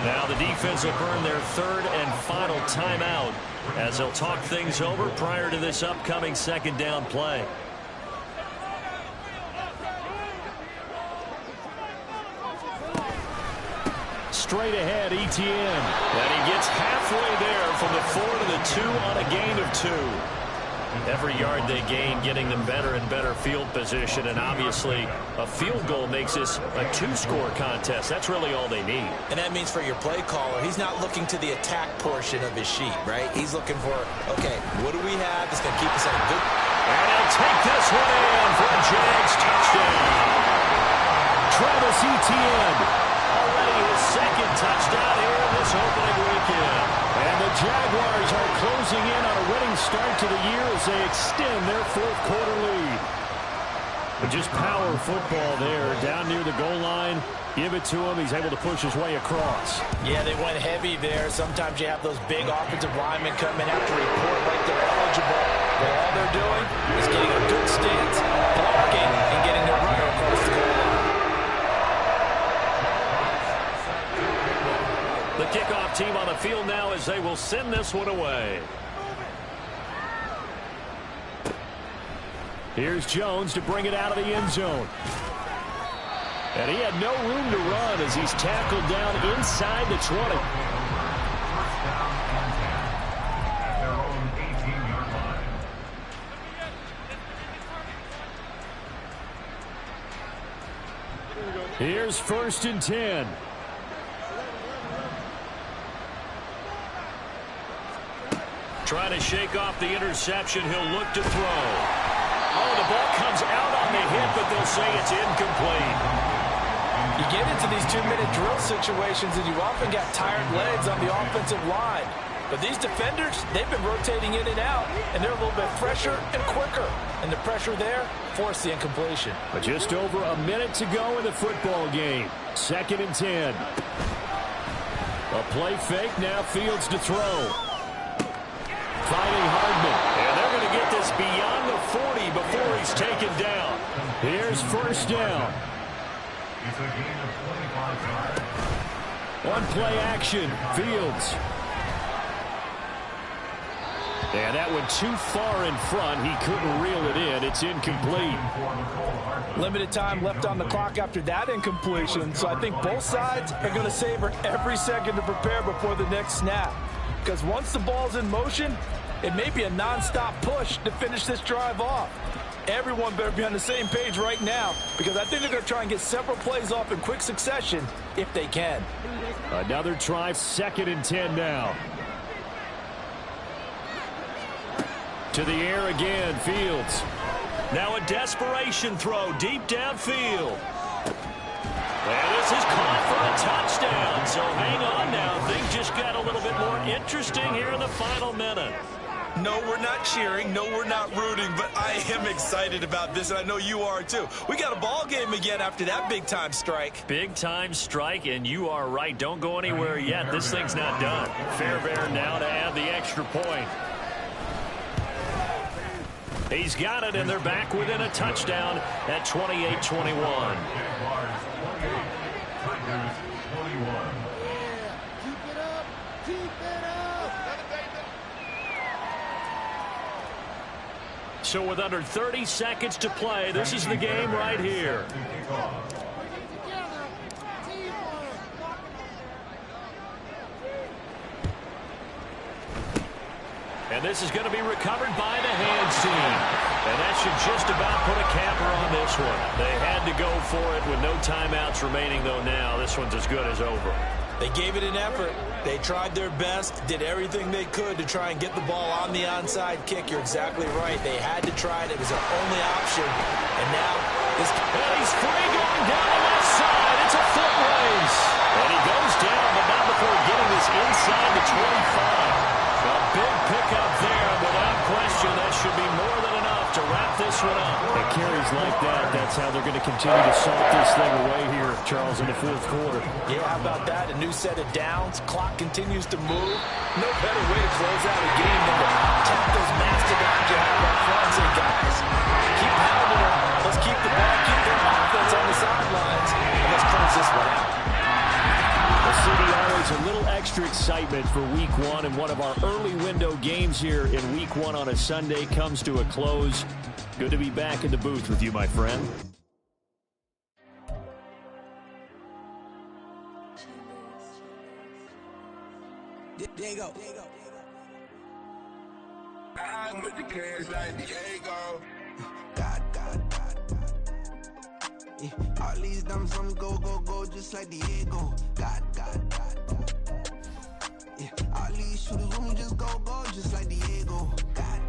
Now the defense will burn their 3rd and final timeout as they'll talk things over prior to this upcoming 2nd down play. Straight ahead, Etienne. And he gets halfway there from the 4 to the 2 on a gain of 2. Every yard they gain getting them better and better field position, and obviously a field goal makes this a 2-score contest. That's really all they need. And that means for your play caller, he's not looking to the attack portion of his sheet, right? He's looking for, okay, what do we have that's going to keep us at a good... And he'll take this one in for a Jags touchdown. Travis Etienne. Already his 2nd touchdown here in this opening weekend. And the Jaguars are closing in on a winning start to the year as they extend their 4th quarter lead. But just power football there down near the goal line. Give it to him. He's able to push his way across. Yeah, they went heavy there. Sometimes you have those big offensive linemen come in have to report like they're eligible. But all they're doing is getting a good stance, blocking, and getting their runner across the goal line. The kickoff team on the field now as they will send this one away. Here's Jones to bring it out of the end zone. And he had no room to run as he's tackled down inside the 20. Their own 18-yard line. Here's 1st and 10. Trying to shake off the interception. He'll look to throw. Oh, the ball comes out on the hit, but they'll say it's incomplete. You get into these 2-minute drill situations, and you often got tired legs on the offensive line. But these defenders, they've been rotating in and out, and they're a little bit fresher and quicker. And the pressure there forced the incompletion. But just over a minute to go in the football game. 2nd and 10. A play fake, now Fields to throw. Finding Hardman. And they're going to get this beyond the 40 before he's taken down. Here's 1st down. It's a gain of 25 yards. One play action. Fields. And that went too far in front. He couldn't reel it in. It's incomplete. Limited time left on the clock after that incompletion. So I think both sides are going to savor every second to prepare before the next snap. Because once the ball's in motion, it may be a nonstop push to finish this drive off. Everyone better be on the same page right now, because I think they're going to try and get several plays off in quick succession if they can. Another try, 2nd and 10 now. To the air again, Fields. Now a desperation throw deep downfield. And this is caught for a touchdown. So hang on now. Things just got a little bit more interesting here in the final minute. No, we're not cheering. No, we're not rooting. But I am excited about this, and I know you are too. We got a ball game again after that big-time strike. Big-time strike, and you are right. Don't go anywhere yet. This thing's not done. Fairbairn now to add the extra point. He's got it, and they're back within a touchdown at 28-21. So with under 30 seconds to play, this is the game right here. And this is going to be recovered by the hands team. And that should just about put a capper on this one. They had to go for it with no timeouts remaining, though now this one's as good as over. They gave it an effort. They tried their best, did everything they could to try and get the ball on the onside kick. You're exactly right. They had to try it. It was their only option. And now this... And he's free going down the left side. It's a foot race. And he goes down, but not before getting this inside the 25. A big pickup there. Without question, that should be more than enough to wrap this one up. And carries like that, that's how they're going to continue to salt this thing away here, Charles, in the fourth quarter. Yeah, how about that? A new set of downs. Clock continues to move. No better way to close out a game than to tap those mastodons you have up front and say, guys, keep pounding them. Let's keep the ball, keep their offense on the sidelines, and let's close this one out. The city always a little extra excitement for week one, and one of our early window games here in week one on a Sunday comes to a close. Good to be back in the booth with you, my friend. There you go. I'm with the cash like Diego. God. Yeah, all these diamonds on me go, just like Diego. God. Yeah, all these shooters with me just go, just like Diego. God.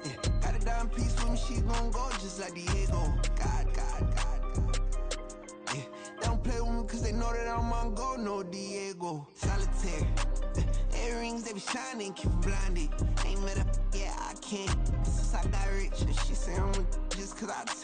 Yeah, got a dime piece with me, she gon' go just like Diego. God. Yeah, they don't play with me cause they know that I'm on go, no Diego. Solitaire. Earrings, they be shining, keep it blinded. Ain't met up, yeah, I can't. Since I got rich, and she say I'm just cause I tell